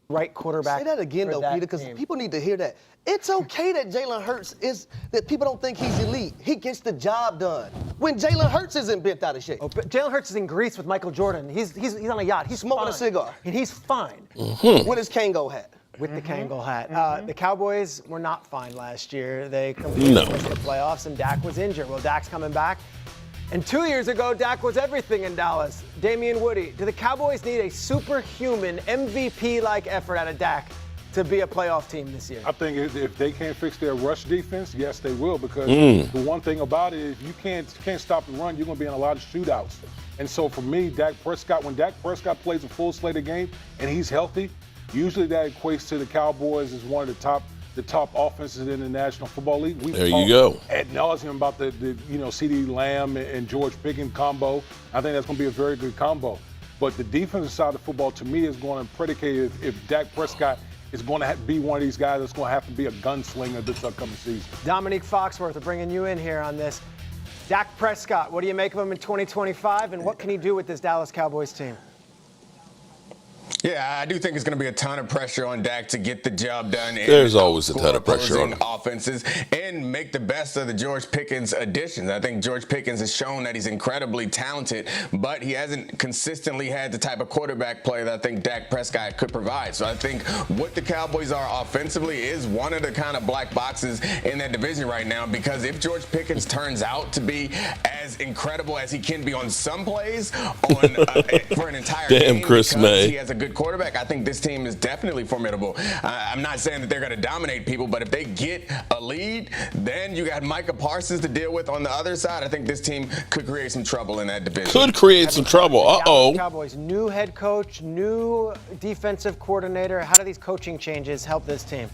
right quarterback. Say that again, though, Peter, because people need to hear that. It's okay that Jalen Hurts that people don't think he's elite. He gets the job done. When Jalen Hurts isn't bent out of shape. Oh, but Jalen Hurts is in Greece with Michael Jordan. He's on a yacht. He's smoking fine. a cigar. And he's fine. With his Kango hat. With the Kangol hat. The Cowboys were not fine last year. They completely missed the playoffs, and Dak was injured. Well, Dak's coming back. And 2 years ago, Dak was everything in Dallas. Damian Woody, do the Cowboys need a superhuman MVP-like effort out of Dak to be a playoff team this year? I think if they can't fix their rush defense, yes, they will. Because the one thing about it is you can't stop the run, you're going to be in a lot of shootouts. And so for me, when Dak Prescott plays a full slate of game and he's healthy, usually that equates to the Cowboys as one of the top offenses in the National Football League. There you go. Ad nauseum about the CeeDee Lamb and George Pickens combo. I think that's going to be a very good combo. But the defensive side of football, to me, is going to predicate if Dak Prescott is going to be one of these guys that's going to have to be a gunslinger this upcoming season. Dominique Foxworth, we're bringing you in here on this. Dak Prescott, what do you make of him in 2025, and what can he do with this Dallas Cowboys team? Yeah, I do think it's going to be a ton of pressure on Dak to get the job done. There's always a ton of pressure on him. Offenses and make the best of the George Pickens additions. I think George Pickens has shown that he's incredibly talented, but he hasn't consistently had the type of quarterback play that I think Dak Prescott could provide. So I think what the Cowboys are offensively is one of the kind of black boxes in that division right now, because if George Pickens turns out to be as incredible as he can be on some plays for an entire game, Chris May. he has a good quarterback, I think this team is definitely formidable. I'm not saying that they're going to dominate people, but if they get a lead, then you got Micah Parsons to deal with on the other side. I think this team could create some trouble in that division. Could create some trouble. Cowboys, new head coach, new defensive coordinator. How do these coaching changes help this team?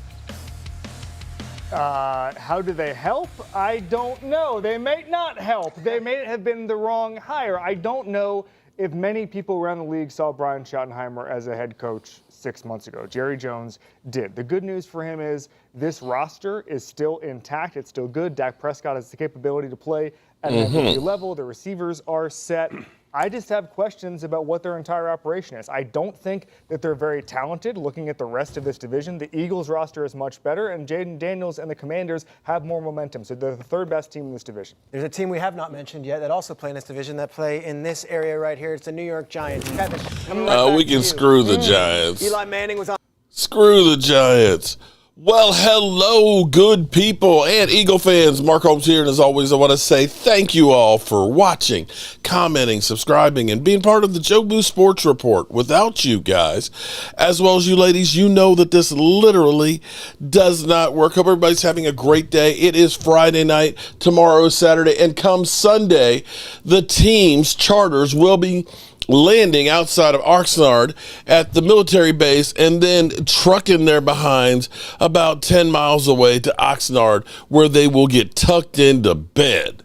How do they help? I don't know. They may not help. They may have been the wrong hire. I don't know if many people around the league saw Brian Schottenheimer as a head coach 6 months ago. Jerry Jones did. The good news for him is this roster is still intact. It's still good. Dak Prescott has the capability to play at an MVP level. The receivers are set. I just have questions about what their entire operation is. I don't think that they're very talented looking at the rest of this division. The Eagles roster is much better, and Jaden Daniels and the Commanders have more momentum. So they're the third best team in this division. There's a team we have not mentioned yet that also play in this division, that play in this area right here. It's the New York Giants. Kevin, we can screw the Giants. Eli Manning was on. Screw the Giants. Well, hello, good people and Eagle fans. Mark Holmes here, and as always, I want to say thank you all for watching, commenting, subscribing, and being part of the Joe Boo Sports Report. Without you guys, as well as you ladies, you know that this literally does not work. Hope everybody's having a great day. It is Friday night, tomorrow is Saturday, and come Sunday, the team's charters will be landing outside of Oxnard at the military base and then trucking their behinds about 10 miles away to Oxnard, where they will get tucked into bed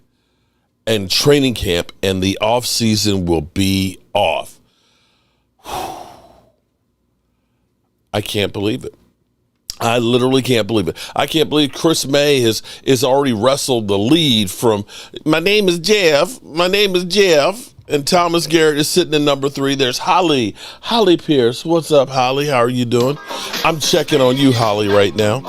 and training camp, and the offseason will be off. I can't believe it. I literally can't believe it. I can't believe Chris May has already wrestled the lead from, my name is Jeff, and Thomas Garrett is sitting in number 3. There's Holly Pierce. What's up, Holly? How are you doing? I'm checking on you, Holly, right now.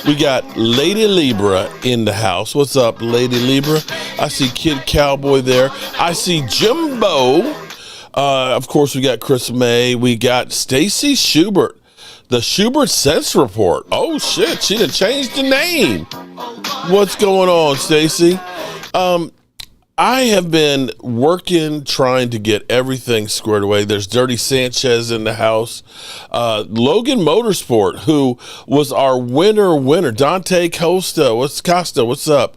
We got Lady Libra in the house. What's up, Lady Libra? I see Kid Cowboy there. I see Jimbo. Of course, we got Chris May. We got Stacy Schubert. The Schubert Sense Report. Oh, shit. She done changed the name. What's going on, Stacy? I have been working, trying to get everything squared away. There's Dirty Sanchez in the house. Logan Motorsport, who was our winner, Dante Costa. What's up?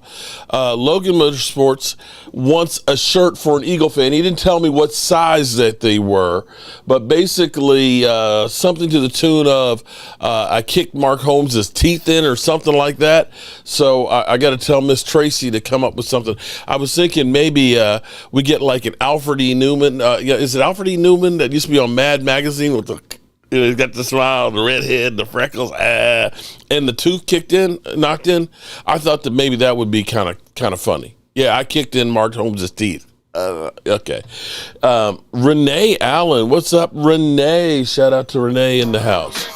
Logan Motorsports wants a shirt for an Eagle fan. He didn't tell me what size that they were, but basically something to the tune of I kicked Mark Holmes' teeth in or something like that. So I got to tell Miss Tracy to come up with something. I was thinking maybe we get like an Alfred E. Newman. Is it Alfred E. Newman that used to be on Mad Magazine with the, he's got the smile, the red head, the freckles, and the tooth knocked in? I thought that maybe that would be kind of funny. Yeah, I kicked in Mark Holmes' teeth. Okay. Renee Allen. What's up, Renee? Shout out to Renee in the house.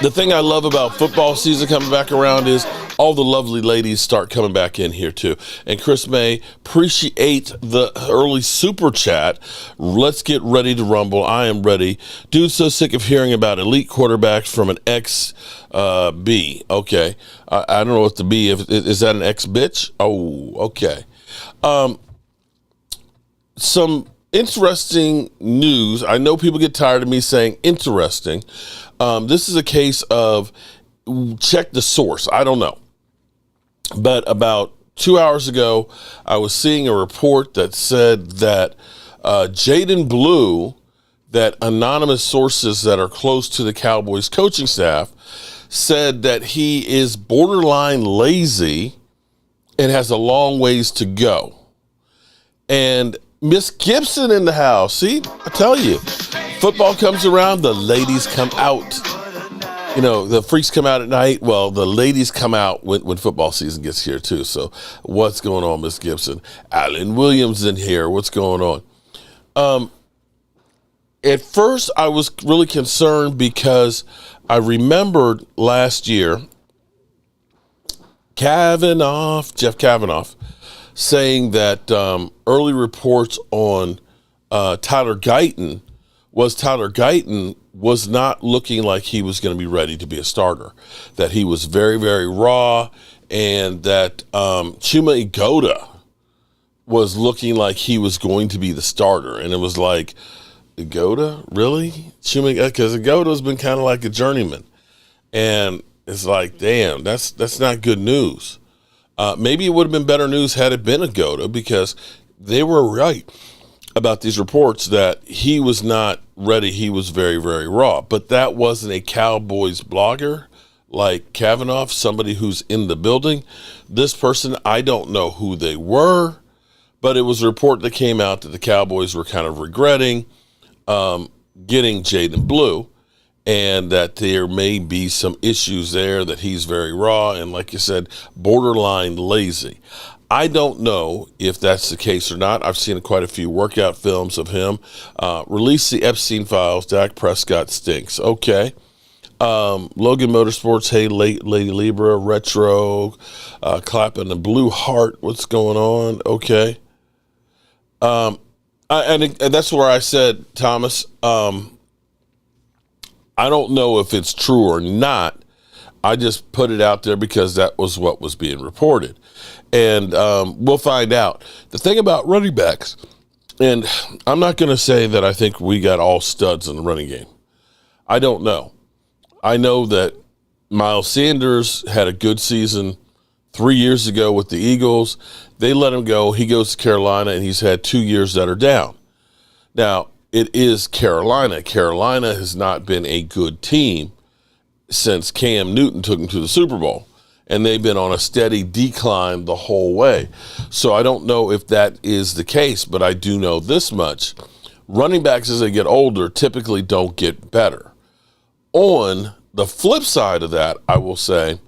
The thing I love about football season coming back around is all the lovely ladies start coming back in here too. And Chris May, appreciate the early super chat. Let's get ready to rumble. I am ready. Dude, so sick of hearing about elite quarterbacks from an ex-B. Okay. I don't know what the B, is that an ex-bitch? Oh, okay. Some interesting news. I know people get tired of me saying interesting. This is a case of check the source. I don't know. But about 2 hours ago, I was seeing a report that said that Jaden Blue, that anonymous sources that are close to the Cowboys coaching staff, said that he is borderline lazy and has a long ways to go. And Miss Gibson in the house. See, I tell you, football comes around, the ladies come out. You know, the freaks come out at night. Well, the ladies come out when football season gets here, too. So what's going on, Miss Gibson? Alan Williams in here. What's going on? At first, I was really concerned because I remembered last year, Jeff Kavanaugh, saying that early reports on Tyler Guyton was not looking like he was going to be ready to be a starter, that he was very, very raw, and that Chuma Igoda was looking like he was going to be the starter. And it was like, Igoda? Really? Because Igoda's been kind of like a journeyman. And it's like, damn, that's not good news. Maybe it would have been better news had it been Igoda, because they were right about these reports that he was not ready. He was very, very raw. But that wasn't a Cowboys blogger like Kavanaugh, somebody who's in the building. This person, I don't know who they were, but it was a report that came out that the Cowboys were kind of regretting getting Jaden Blue, and that there may be some issues there, that he's very raw and, like you said, borderline lazy. I don't know if that's the case or not. I've seen quite a few workout films of him. Release the Epstein files. Dak Prescott stinks. Okay. Logan Motorsports, hey, Lady Libra, Retro, clapping the blue heart. What's going on? Okay. And that's where I said, Thomas, I don't know if it's true or not. I just put it out there because that was what was being reported. And we'll find out. The thing about running backs, and I'm not going to say that I think we got all studs in the running game. I don't know. I know that Miles Sanders had a good season 3 years ago with the Eagles. They let him go. He goes to Carolina, and he's had 2 years that are down. Now, it is Carolina. Carolina has not been a good team since Cam Newton took him to the Super Bowl, and they've been on a steady decline the whole way. So I don't know if that is the case, but I do know this much. Running backs, as they get older, typically don't get better. On the flip side of that, I will say,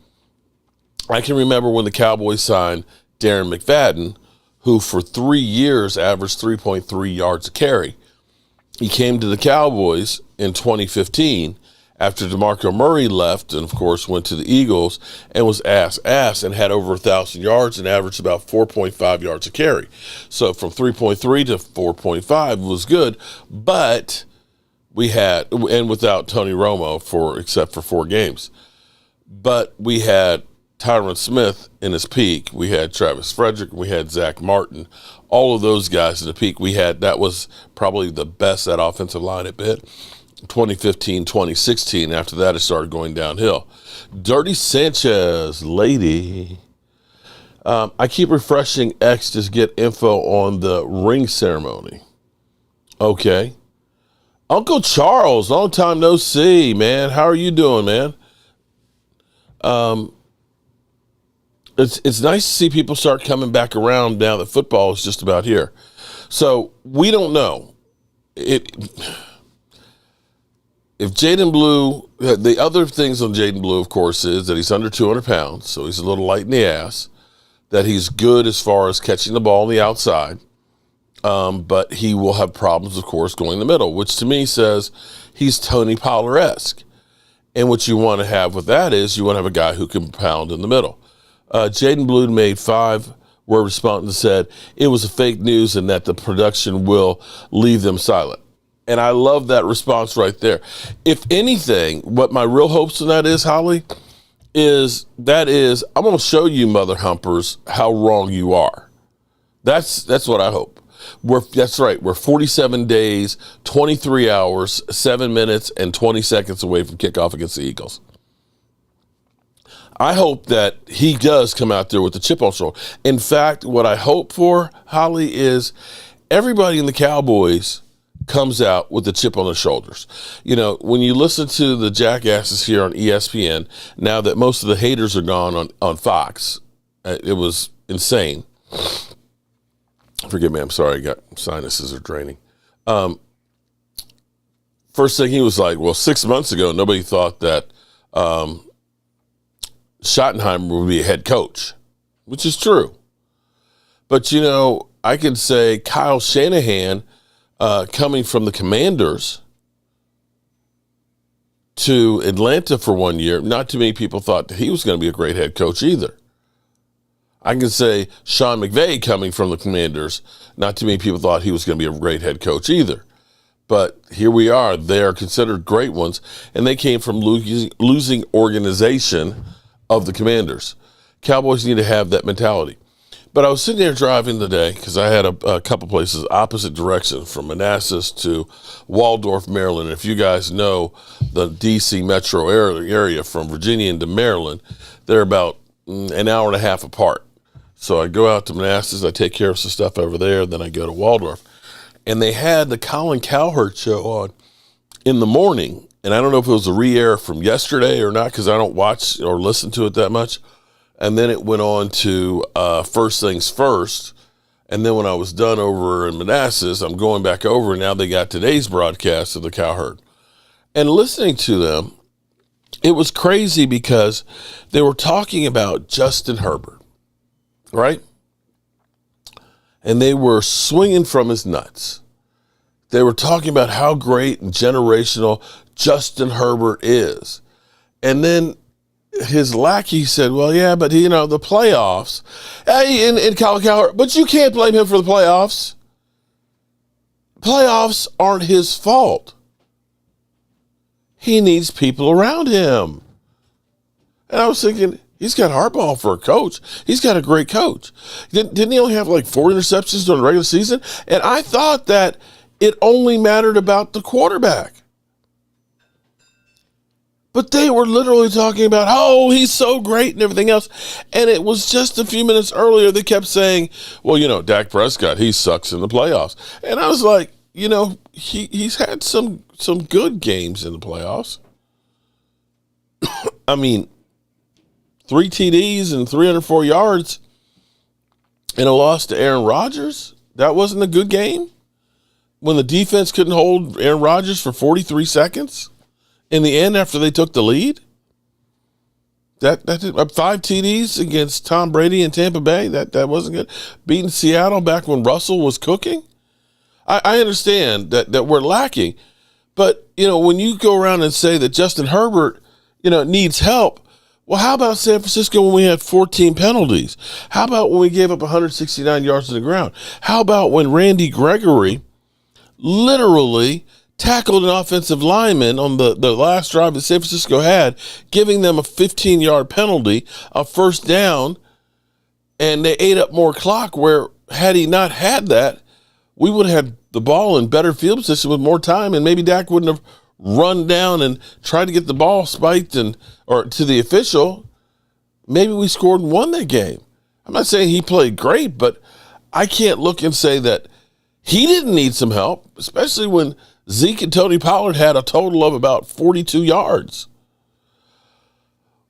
I can remember when the Cowboys signed Darren McFadden, who for 3 years averaged 3.3 yards a carry. He came to the Cowboys in 2015 after DeMarco Murray left and, of course, went to the Eagles and was ass and had over 1,000 yards and averaged about 4.5 yards a carry. So from 3.3 to 4.5 was good, but we had, and without Tony Romo except for 4 games, but we had Tyron Smith in his peak. We had Travis Frederick. We had Zach Martin. All of those guys in the peak. That was probably the best that offensive line had been. 2015, 2016. After that, it started going downhill. Dirty Sanchez, lady. I keep refreshing X to get info on the ring ceremony. Okay. Uncle Charles, long time no see, man. How are you doing, man? It's nice to see people start coming back around now that football is just about here. So we don't know. If Jaden Blue, the other things on Jaden Blue, of course, is that he's under 200 pounds, so he's a little light in the ass, that he's good as far as catching the ball on the outside, but he will have problems, of course, going in the middle, which to me says he's Tony Pollard-esque. And what you want to have with that is you want to have a guy who can pound in the middle. Jaden Blood made 5-word response and said it was a fake news and that the production will leave them silent. And I love that response right there. If anything, what my real hopes in that is, Holly, is I'm going to show you, mother humpers, how wrong you are. That's what I hope. That's right. We're 47 days, 23 hours, 7 minutes, and 20 seconds away from kickoff against the Eagles. I hope that he does come out there with the chip on his shoulder. In fact, what I hope for, Holly, is everybody in the Cowboys comes out with the chip on their shoulders. You know, when you listen to the jackasses here on ESPN, now that most of the haters are gone on Fox, it was insane. Forgive me, I'm sorry, I got sinuses are draining. First thing he was like, well, 6 months ago, nobody thought that Schottenheimer would be a head coach, which is true. But, you know, I could say Kyle Shanahan coming from the Commanders to Atlanta for 1 year, not too many people thought that he was going to be a great head coach either. I can say Sean McVay coming from the Commanders, not too many people thought he was going to be a great head coach either. But here we are. They are considered great ones, and they came from losing organization of the Commanders. Cowboys need to have that mentality. But I was sitting there driving today because I had a couple places opposite direction from Manassas to Waldorf, Maryland. If you guys know the D.C. metro area from Virginia into Maryland, they're about an hour and a half apart. So I go out to Manassas, I take care of some stuff over there, then I go to Waldorf. And they had the Colin Cowherd show on in the morning. And I don't know if it was a re-air from yesterday or not because I don't watch or listen to it that much. And then it went on to First Things First. And then when I was done over in Manassas, I'm going back over, and now they got today's broadcast of the Cowherd. And listening to them, it was crazy because they were talking about Justin Herbert, right? And they were swinging from his nuts. They were talking about how great and generational Justin Herbert is. And then his lackey said, well, yeah, but, you know, the playoffs. Hey, in Colin Cowherd, but you can't blame him for the playoffs. Playoffs aren't his fault. He needs people around him. And I was thinking, he's got Harbaugh for a coach. He's got a great coach. Didn't he only have like 4 interceptions during the regular season? And I thought that it only mattered about the quarterback. But they were literally talking about, oh, he's so great and everything else. And it was just a few minutes earlier they kept saying, well, you know, Dak Prescott, he sucks in the playoffs. And I was like, you know, he's had some good games in the playoffs. I mean, 3 TDs and 304 yards in a loss to Aaron Rodgers. That wasn't a good game when the defense couldn't hold Aaron Rodgers for 43 seconds in the end after they took the lead. That did 5 TDs against Tom Brady in Tampa Bay. That wasn't good. Beating Seattle back when Russell was cooking. I understand that we're lacking, but you know, when you go around and say that Justin Herbert, you know, needs help, well, how about San Francisco when we had 14 penalties? How about when we gave up 169 yards to the ground? How about when Randy Gregory literally tackled an offensive lineman on the last drive that San Francisco had, giving them a 15-yard penalty, a first down, and they ate up more clock where had he not had that, we would have had the ball in better field position with more time, and maybe Dak wouldn't have run down and tried to get the ball spiked or to the official. Maybe we scored and won that game. I'm not saying he played great, but I can't look and say that he didn't need some help, especially when Zeke and Tony Pollard had a total of about 42 yards.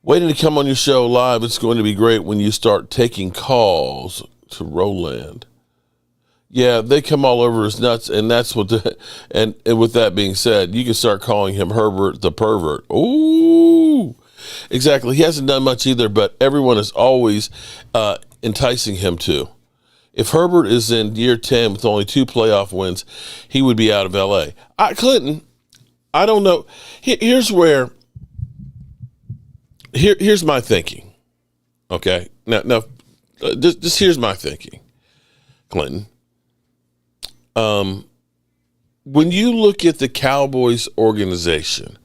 Waiting to come on your show live. It's going to be great when you start taking calls to Roland. Yeah, they come all over his nuts, and that's what and with that being said, you can start calling him Herbert the pervert. Ooh, exactly. He hasn't done much either, but everyone is always enticing him to. If Herbert is in year 10 with only 2 playoff wins, he would be out of L.A. Clinton, I don't know. Here's my thinking. Okay? Now, just here's my thinking, Clinton. When you look at the Cowboys organization,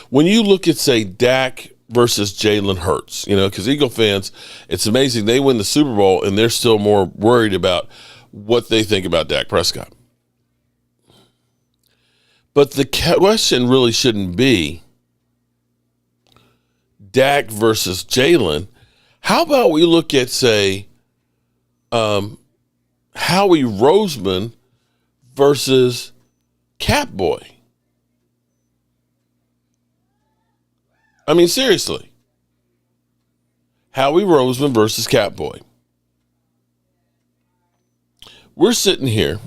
when you look at, say, Dak versus Jalen Hurts, because Eagle fans, it's amazing. They win the Super Bowl, and they're still more worried about what they think about Dak Prescott. But the question really shouldn't be Dak versus Jalen. How about we look at, say, Howie Roseman versus Catboy? I mean, seriously. Howie Roseman versus Catboy. We're sitting here,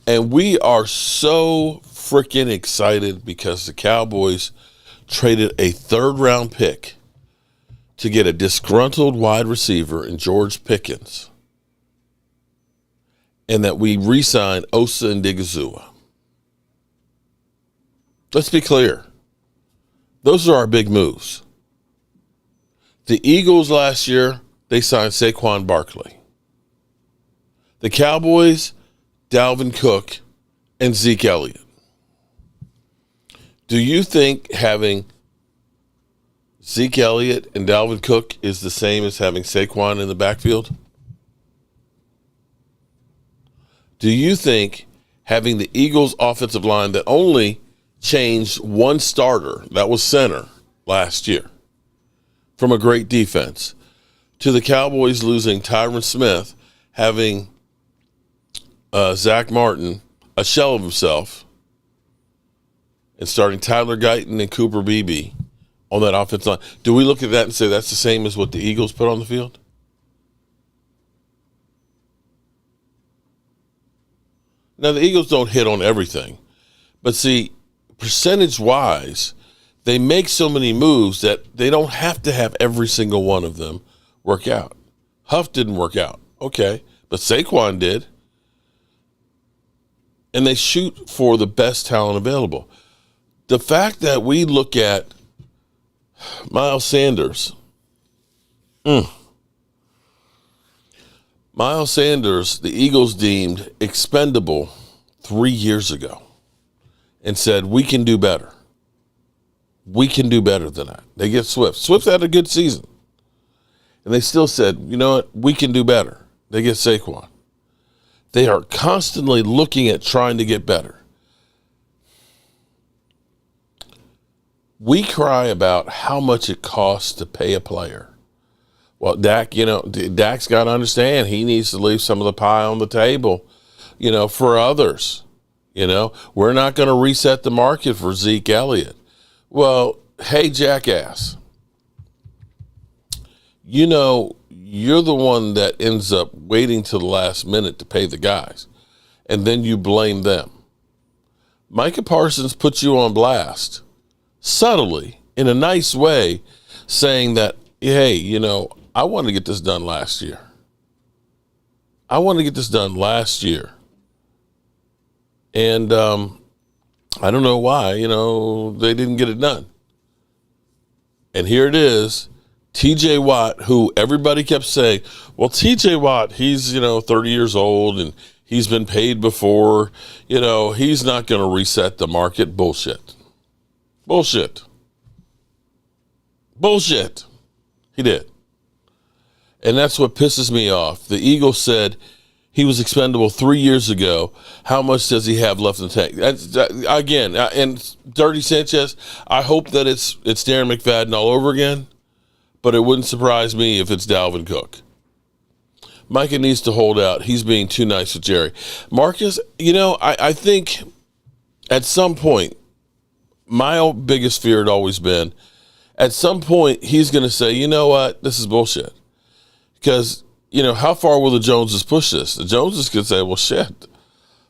and we are so freaking excited because the Cowboys traded a 3rd-round pick to get a disgruntled wide receiver in George Pickens, and that we re-signed Osa and Digizua. Let's be clear. Those are our big moves. The Eagles last year, they signed Saquon Barkley. The Cowboys, Dalvin Cook, and Zeke Elliott. Do you think having Zeke Elliott and Dalvin Cook is the same as having Saquon in the backfield? Do you think having the Eagles' offensive line that only changed one starter, that was center, last year, from a great defense, to the Cowboys losing Tyron Smith, having Zach Martin, a shell of himself, and starting Tyler Guyton and Cooper Beebe on that offensive line? Do we look at that and say that's the same as what the Eagles put on the field? Now, the Eagles don't hit on everything. But see, percentage-wise, they make so many moves that they don't have to have every single one of them work out. Huff didn't work out. Okay. But Saquon did. And they shoot for the best talent available. The fact that we look at Miles Sanders, Miles Sanders, the Eagles deemed expendable 3 years ago and said, we can do better. We can do better than that. They get Swift. Swift had a good season. And they still said, you know what, we can do better. They get Saquon. They are constantly looking at trying to get better. We cry about how much it costs to pay a player. Well, Dak's got to understand he needs to leave some of the pie on the table, for others. We're not going to reset the market for Zeke Elliott. Well, hey, jackass, you're the one that ends up waiting till the last minute to pay the guys, and then you blame them. Micah Parsons puts you on blast, subtly, in a nice way, saying that, hey, I wanted to get this done last year. And I don't know why, they didn't get it done. And here it is, TJ Watt, who everybody kept saying, well, TJ Watt, he's, 30 years old and he's been paid before, he's not going to reset the market. Bullshit. He did. And that's what pisses me off. The Eagles said he was expendable 3 years ago. How much does he have left in the tank? Again, and Dirty Sanchez, I hope that it's Darren McFadden all over again, but it wouldn't surprise me if it's Dalvin Cook. Micah needs to hold out. He's being too nice with Jerry. Marcus, I think at some point, my biggest fear had always been, at some point, he's going to say, you know what, this is bullshit. Because, how far will the Joneses push this? The Joneses could say, well, shit.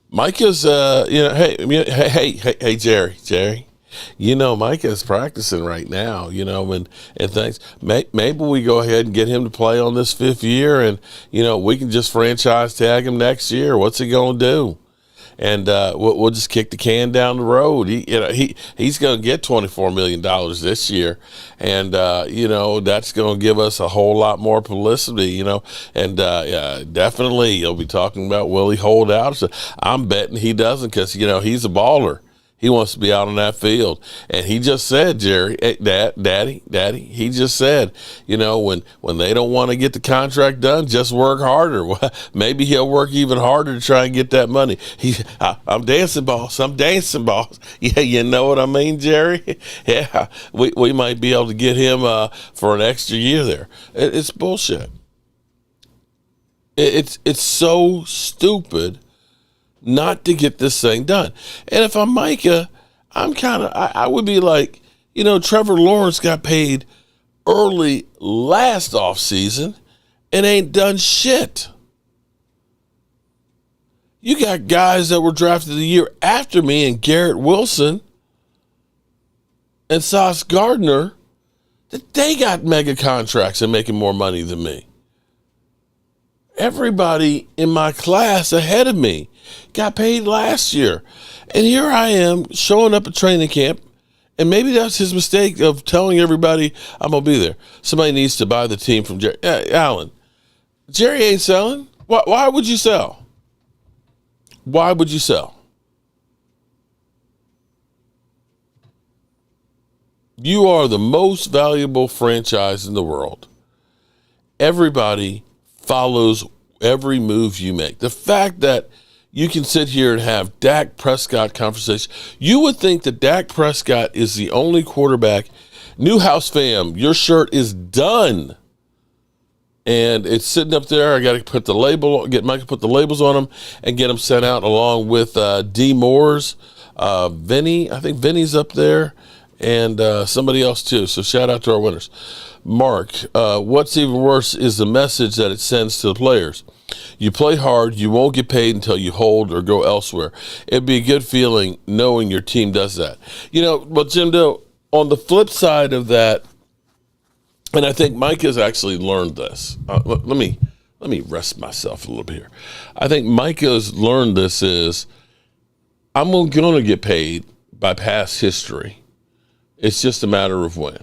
Micah's, hey, Jerry, Micah's practicing right now, and things. Maybe we go ahead and get him to play on this 5th year, and, we can just franchise tag him next year. What's he going to do? And we'll just kick the can down the road. He's going to get $24 million this year, and that's going to give us a whole lot more publicity. And definitely you'll be talking about will he hold out? So I'm betting he doesn't, because he's a baller. He wants to be out on that field. And he just said, Jerry, hey, Daddy, he just said, when they don't want to get the contract done, just work harder. Well, maybe he'll work even harder to try and get that money. I'm dancing, boss. Yeah, you know what I mean, Jerry? Yeah, we might be able to get him for an extra year there. It's bullshit. It's so stupid not to get this thing done. And if I'm Micah, I would be like, Trevor Lawrence got paid early last offseason and ain't done shit. You got guys that were drafted the year after me, and Garrett Wilson and Sauce Gardner, that they got mega contracts and making more money than me. Everybody in my class ahead of me got paid last year. And here I am showing up at training camp, and maybe that's his mistake of telling everybody I'm going to be there. Somebody needs to buy the team from Jerry. Alan, Jerry ain't selling. Why would you sell? Why would you sell? You are the most valuable franchise in the world. Everybody follows every move you make. The fact that you can sit here and have Dak Prescott conversation, you would think that Dak Prescott is the only quarterback. Newhouse fam, your shirt is done. And it's sitting up there. I got to put the label, get Mike to put the labels on them and get them sent out along with D. Moore's, Vinny. I think Vinny's up there, and somebody else too. So shout out to our winners. Mark, what's even worse is the message that it sends to the players. You play hard, you won't get paid until you hold or go elsewhere. It'd be a good feeling knowing your team does that. But Jim Doe, on the flip side of that, and I think Mike has actually learned this. Let me rest myself a little bit here. I think Mike has learned this is I'm going to get paid by past history. It's just a matter of when.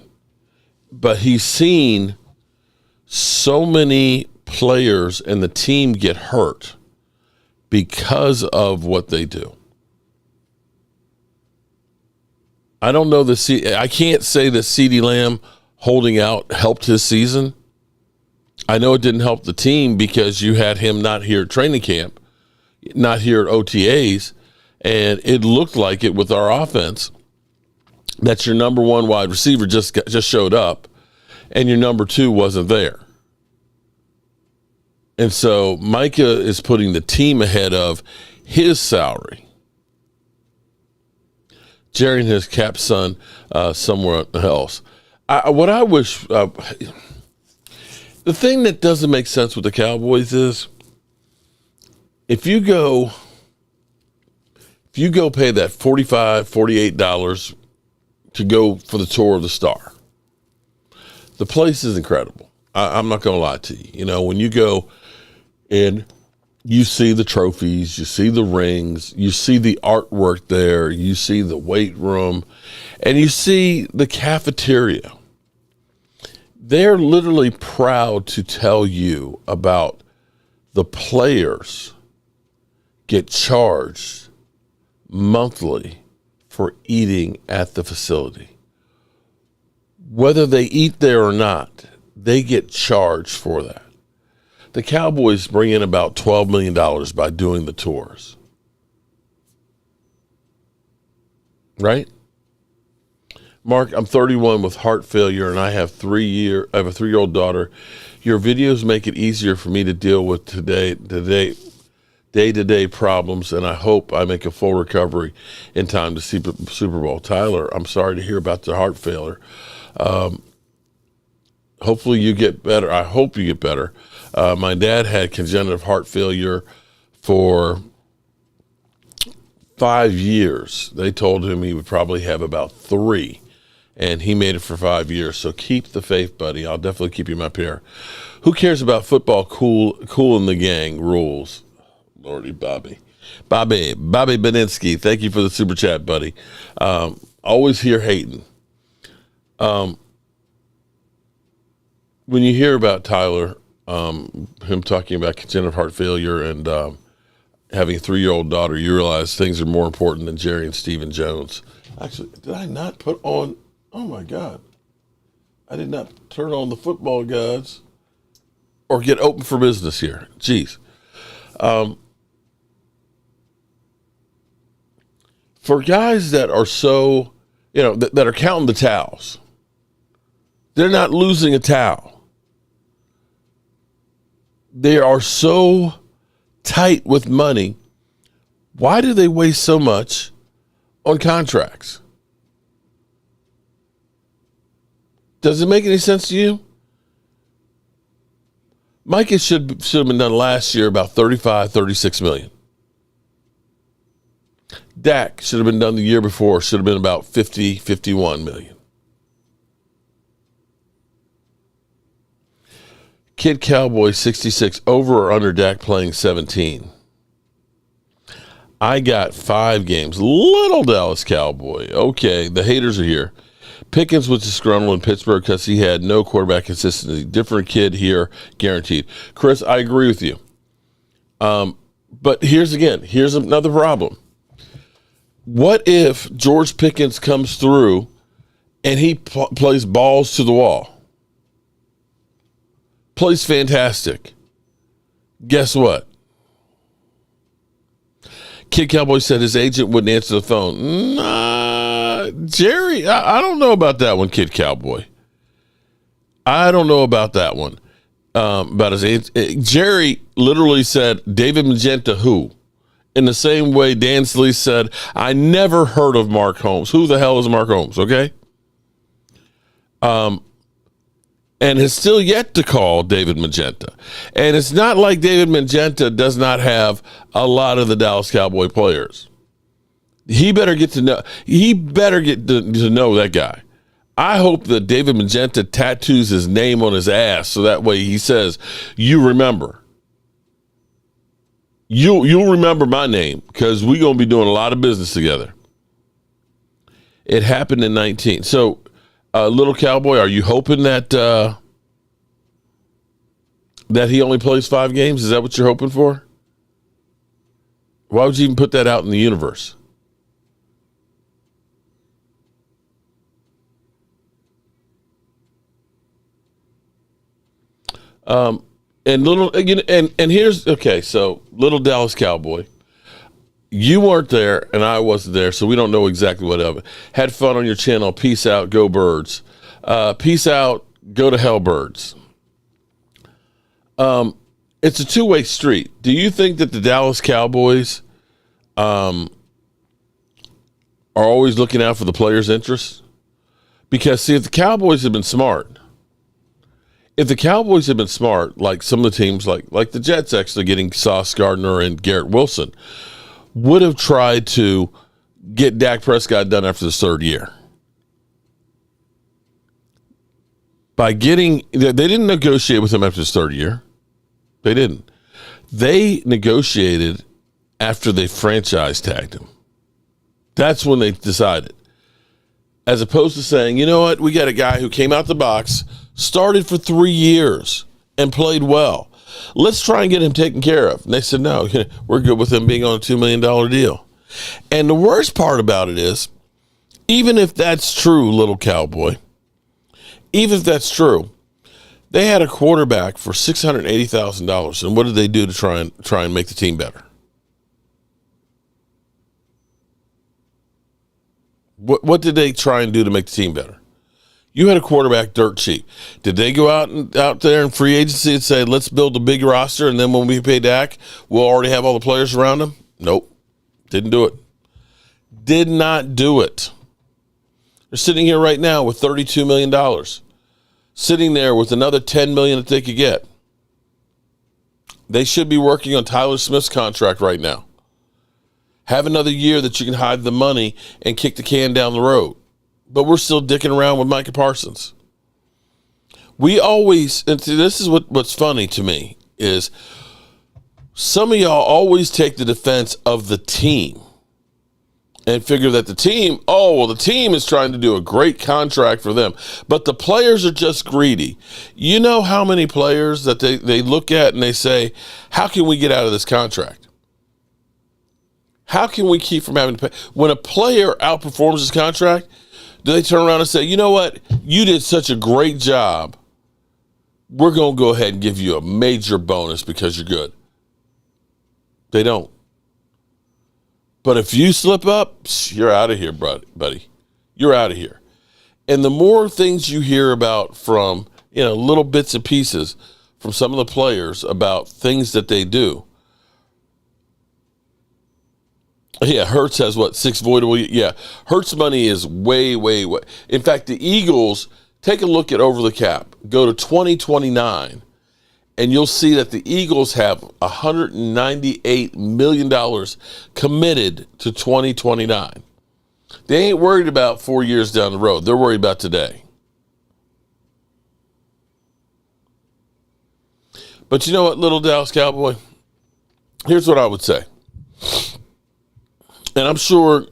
But he's seen so many players and the team get hurt because of what they do. I don't know I can't say that CeeDee Lamb holding out helped his season. I know it didn't help the team because you had him not here at training camp, not here at OTAs, and it looked like it with our offense. That's your number one wide receiver just showed up, and your number two wasn't there. And so Micah is putting the team ahead of his salary. Jerry and his cap son somewhere else. What I wish, the thing that doesn't make sense with the Cowboys is if you go pay that $45, $48 to go for the tour of the Star, the place is incredible. I'm not going to lie to you. When you go and you see the trophies, you see the rings, you see the artwork there, you see the weight room, and you see the cafeteria. They're literally proud to tell you about the players get charged monthly for eating at the facility. Whether they eat there or not, they get charged for that. The Cowboys bring in about $12 million by doing the tours. Right? Mark, I'm 31 with heart failure, and I have a 3-year-old daughter. Your videos make it easier for me to deal with day-to-day problems, and I hope I make a full recovery in time to see Super Bowl. Tyler, I'm sorry to hear about the heart failure. Hopefully you get better. I hope you get better. My dad had congenital heart failure for 5 years. They told him he would probably have about 3, and he made it for 5 years. So keep the faith, buddy. I'll definitely keep you in my pair. Who cares about football? Cool in the gang rules. Lordy Bobby Beninsky, thank you for the super chat, buddy. Always here hating. When you hear about Tyler, him talking about congenital heart failure and having a 3-year-old daughter, you realize things are more important than Jerry and Stephen Jones. Actually, did I not put on? Oh my God, I did not turn on the football gods or get open for business here. Jeez. For guys that are so, that are counting the towels, they're not losing a towel. They are so tight with money. Why do they waste so much on contracts? Does it make any sense to you? Micah should have been done last year about 36 million. Dak should have been done the year before, should have been about 51 million. Kid Cowboy 66, over or under Dak playing 17. I got 5 games. Little Dallas Cowboy. Okay, the haters are here. Pickens was disgruntled in Pittsburgh because he had no quarterback consistency. Different kid here, guaranteed. Chris, I agree with you. But here's another problem. What if George Pickens comes through and he plays balls to the wall? Plays fantastic. Guess what? Kid Cowboy said his agent wouldn't answer the phone. Nah, Jerry, I don't know about that one, Kid Cowboy. I don't know about that one. About his agent. Jerry literally said, David Magenta who? In the same way Dan Sleece said, I never heard of Mark Holmes. Who the hell is Mark Holmes, okay? And has still yet to call David Magenta. And it's not like David Magenta does not have a lot of the Dallas Cowboy players. He better get to know that guy. I hope that David Magenta tattoos his name on his ass so that way he says, you remember. You'll remember my name because we're going to be doing a lot of business together. It happened in 19. So, Little Cowboy, are you hoping that that he only plays 5 games? Is that what you're hoping for? Why would you even put that out in the universe? And here's okay. So, Little Dallas Cowboy, you weren't there, and I wasn't there, so we don't know exactly what of it. Had fun on your channel. Peace out. Go Birds. Peace out. Go to hell, Birds. It's a two-way street. Do you think that the Dallas Cowboys are always looking out for the players' interests? Because, see, if the Cowboys had been smart, like some of the teams, like the Jets actually getting Sauce Gardner and Garrett Wilson, would have tried to get Dak Prescott done after the 3rd year. They didn't negotiate with him after his 3rd year. They didn't. They negotiated after they franchise tagged him. That's when they decided. As opposed to saying, you know what, we got a guy who came out the box, started for 3 years, and played well. Let's try and get him taken care of. And they said, no, we're good with him being on a $2 million deal. And the worst part about it is, even if that's true, Little Cowboy, even if that's true, they had a quarterback for $680,000. And what did they do to try and make the team better? What did they try and do to make the team better? You had a quarterback dirt cheap. Did they go out there in free agency and say, let's build a big roster, and then when we pay Dak, we'll already have all the players around him? Nope. Didn't do it. Did not do it. They're sitting here right now with $32 million. Sitting there with another $10 million that they could get. They should be working on Tyler Smith's contract right now. Have another year that you can hide the money and kick the can down the road. But we're still dicking around with Micah Parsons. We always, and this is what's funny to me, is some of y'all always take the defense of the team and figure that the team is trying to do a great contract for them. But the players are just greedy. You know how many players that they look at and they say, how can we get out of this contract? How can we keep from having to pay? When a player outperforms his contract, do they turn around and say, you know what? You did such a great job. We're going to go ahead and give you a major bonus because you're good. They don't. But if you slip up, you're out of here, buddy. You're out of here. And the more things you hear about from, little bits and pieces from some of the players about things that they do. Yeah, Hurts has 6 voidable. Yeah, Hurts money is way, way, way. In fact, the Eagles, take a look at over the cap. Go to 2029, and you'll see that the Eagles have $198 million committed to 2029. They ain't worried about 4 years down the road. They're worried about today. But you know what, little Dallas Cowboy? Here's what I would say. And I'm sure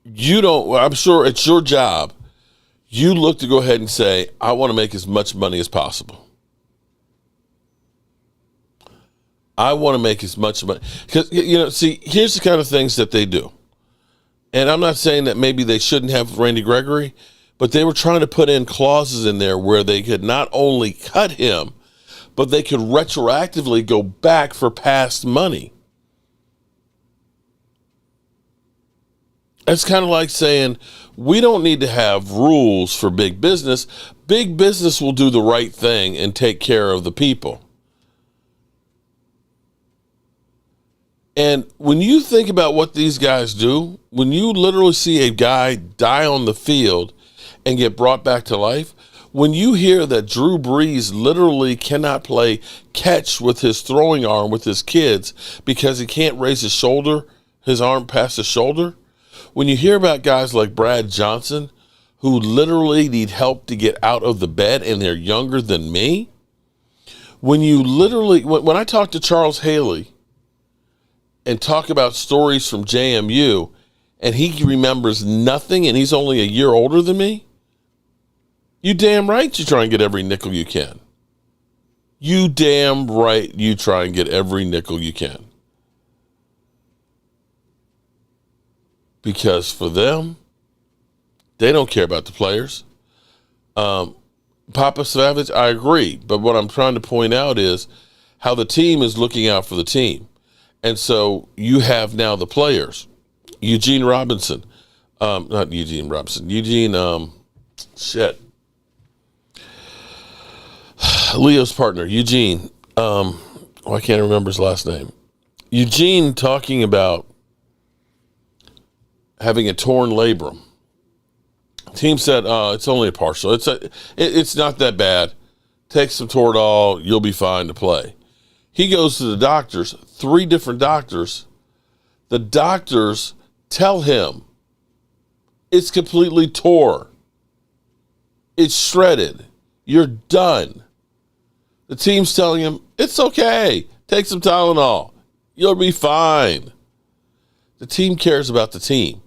it's your job. You look to go ahead and say, I want to make as much money as possible. I want to make as much money. Because, here's the kind of things that they do. And I'm not saying that maybe they shouldn't have Randy Gregory, but they were trying to put in clauses in there where they could not only cut him, but they could retroactively go back for past money. It's kind of like saying, we don't need to have rules for big business. Big business will do the right thing and take care of the people. And when you think about what these guys do, when you literally see a guy die on the field and get brought back to life, when you hear that Drew Brees literally cannot play catch with his throwing arm with his kids because he can't raise his arm past his shoulder, when you hear about guys like Brad Johnson who literally need help to get out of the bed and they're younger than me, when I talk to Charles Haley and talk about stories from JMU and he remembers nothing and he's only a year older than me, you damn right you try and get every nickel you can. You damn right you try and get every nickel you can. Because for them, they don't care about the players. Papa Savage, I agree. But what I'm trying to point out is how the team is looking out for the team. And so you have now the players. Eugene Robinson. Not Eugene Robinson. Leo's partner, Eugene. I can't remember his last name. Eugene talking about having a torn labrum. Team said, it's only a partial. It's not that bad. Take some Toradol, you'll be fine to play. He goes to the doctors, 3 different doctors. The doctors tell him it's completely tore. It's shredded. You're done. The team's telling him, it's okay. Take some Tylenol. You'll be fine. The team cares about the team.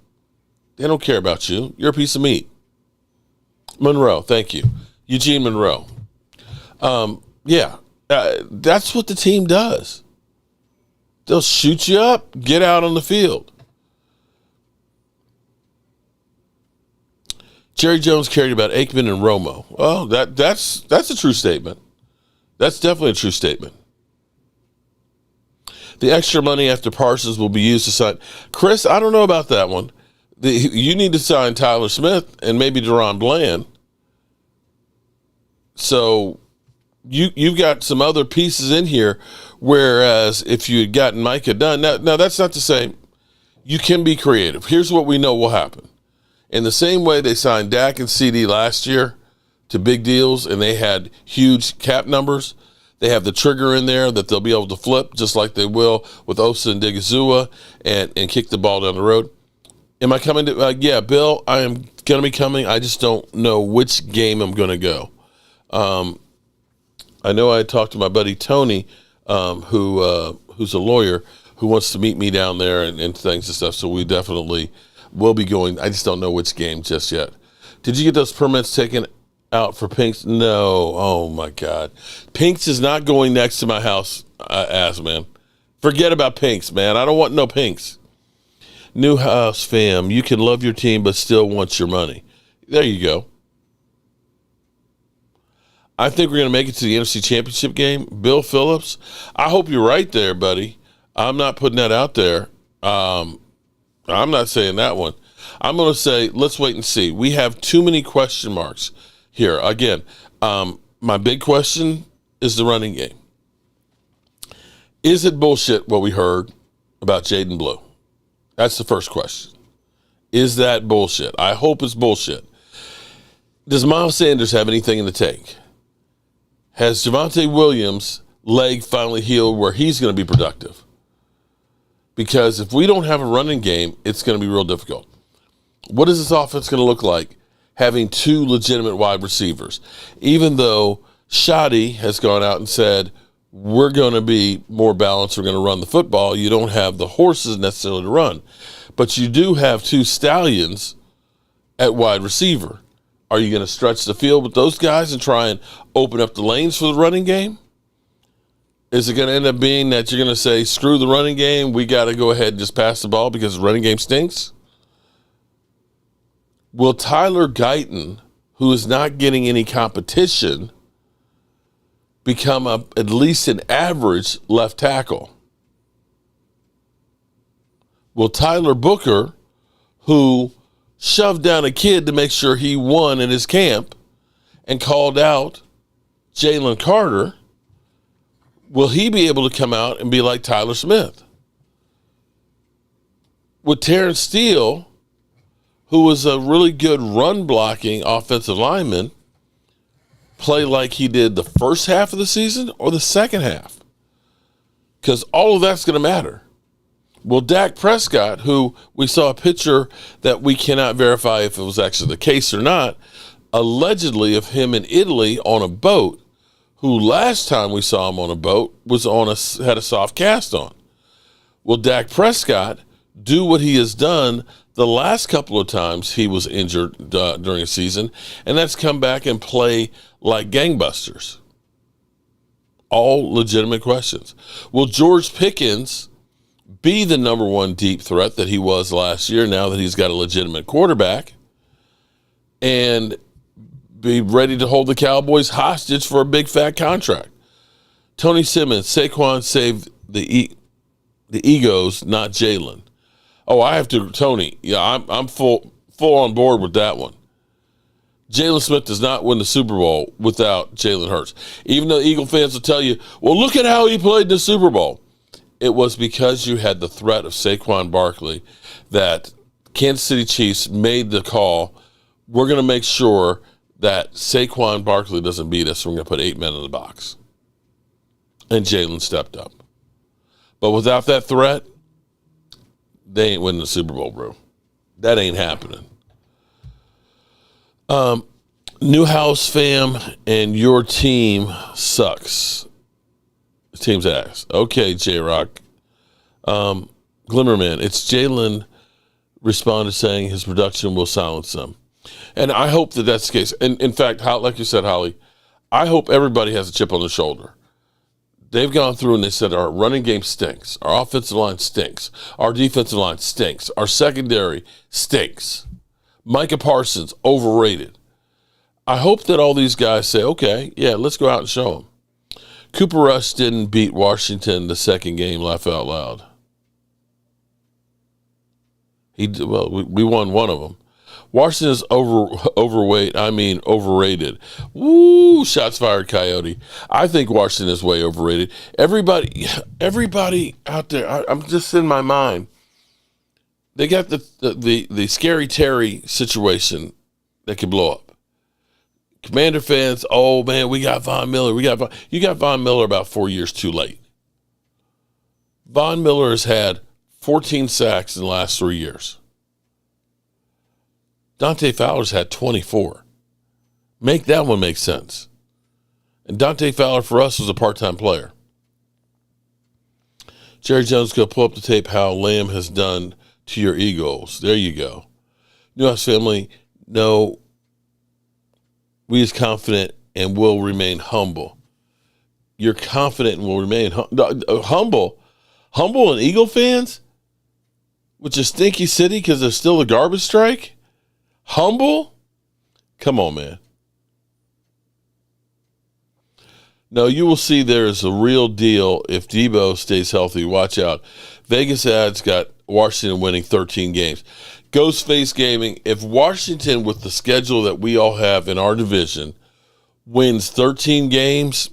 They don't care about you. You're a piece of meat. Monroe, thank you. Eugene Monroe. That's what the team does. They'll shoot you up, get out on the field. Jerry Jones cared about Aikman and Romo. Oh, that's a true statement. That's definitely a true statement. The extra money after Parsons will be used to sign. Chris, I don't know about that one. You need to sign Tyler Smith and maybe Deron Bland. So you've got some other pieces in here, whereas if you had gotten Micah done, now that's not to say you can be creative. Here's what we know will happen. In the same way they signed Dak and CD last year to big deals and they had huge cap numbers, They have the trigger in there that they'll be able to flip just like they will with Osa and Digizua and kick the ball down the road. Am I coming to? Yeah, Bill, I am going to be coming. I just don't know which game I'm going to go. I know I talked to my buddy Tony, who's a lawyer, who wants to meet me down there and things and stuff. So we definitely will be going. I just don't know which game just yet. Did you get those permits taken out for Pinks? No. Oh, my God. Pinks is not going next to my house, man. Forget about Pinks, man. I don't want no Pinks. New house fam, you can love your team but still want your money. There you go. I think we're going to make it to the NFC Championship game. Bill Phillips, I hope you're right there, buddy. I'm not putting that out there. I'm not saying that one. I'm going to say, let's wait and see. We have too many question marks here. Again, my big question is the running game. Is it bullshit what we heard about Jaden Blue? That's the first question. Is that bullshit? I hope it's bullshit. Does Miles Sanders have anything in the tank? Has Javonte Williams' leg finally healed where he's going to be productive? Because if we don't have a running game, it's going to be real difficult. What is this offense going to look like having two legitimate wide receivers? Even though Shoddy has gone out and said, we're going to be more balanced, we're going to run the football, you don't have the horses necessarily to run. But you do have two stallions at wide receiver. Are you going to stretch the field with those guys and try and open up the lanes for the running game? Is it going to end up being that you're going to say, screw the running game, we got to go ahead and just pass the ball because the running game stinks? Will Tyler Guyton, who is not getting any competition, become at least an average left tackle? Will Tyler Booker, who shoved down a kid to make sure he won in his camp and called out Jalen Carter, will he be able to come out and be like Tyler Smith? Would Terrence Steele, who was a really good run-blocking offensive lineman, play like he did the first half of the season or the second half? Because all of that's going to matter. Will Dak Prescott, who we saw a picture that we cannot verify if it was actually the case or not, allegedly of him in Italy on a boat, who last time we saw him on a boat was had a soft cast on. Will Dak Prescott do what he has done the last couple of times he was injured during a season, and that's come back and play like gangbusters? All legitimate questions. Will George Pickens be the number one deep threat that he was last year now that he's got a legitimate quarterback and be ready to hold the Cowboys hostage for a big fat contract? Tony Simmons, Saquon saved the egos, not Jalen. Oh, I have to, Tony. Yeah, I'm full on board with that one. Jalen Smith does not win the Super Bowl without Jalen Hurts. Even though Eagle fans will tell you, well, look at how he played in the Super Bowl. It was because you had the threat of Saquon Barkley that Kansas City Chiefs made the call, we're going to make sure that Saquon Barkley doesn't beat us. We're going to put 8 men in the box. And Jalen stepped up. But without that threat, they ain't winning the Super Bowl, bro. That ain't happening. Newhouse fam, and your team sucks. The team's ass. Okay, J-Rock. Glimmerman, it's Jalen responded saying his production will silence them. And I hope that that's the case. And in fact, like you said, Holly, I hope everybody has a chip on their shoulder. They've gone through and they said our running game stinks. Our offensive line stinks. Our defensive line stinks. Our secondary stinks. Micah Parsons, overrated. I hope that all these guys say, okay, yeah, let's go out and show them. Cooper Rush didn't beat Washington the second game, laugh out loud. We won one of them. Washington is overweight. I mean, overrated. Woo, shots fired, Coyote. I think Washington is way overrated. Everybody out there, I'm just in my mind. They got the Scary Terry situation that could blow up. Commander fans, oh man, we got Von Miller. You got Von Miller about 4 years too late. Von Miller has had 14 sacks in the last 3 years. Dante Fowler's had 24. Make that one make sense. And Dante Fowler for us was a part-time player. Jerry Jones, go pull up the tape how Lamb has done to your Eagles. There you go. Newhouse family, no, we is confident and will remain humble. You're confident and will remain humble. Humble and Eagle fans, which is Stinky City because there's still a garbage strike? Humble? Come on, man. No, you will see there is a real deal if Debo stays healthy. Watch out. Vegas odds got Washington winning 13 games. Ghostface Gaming, if Washington, with the schedule that we all have in our division, wins 13 games,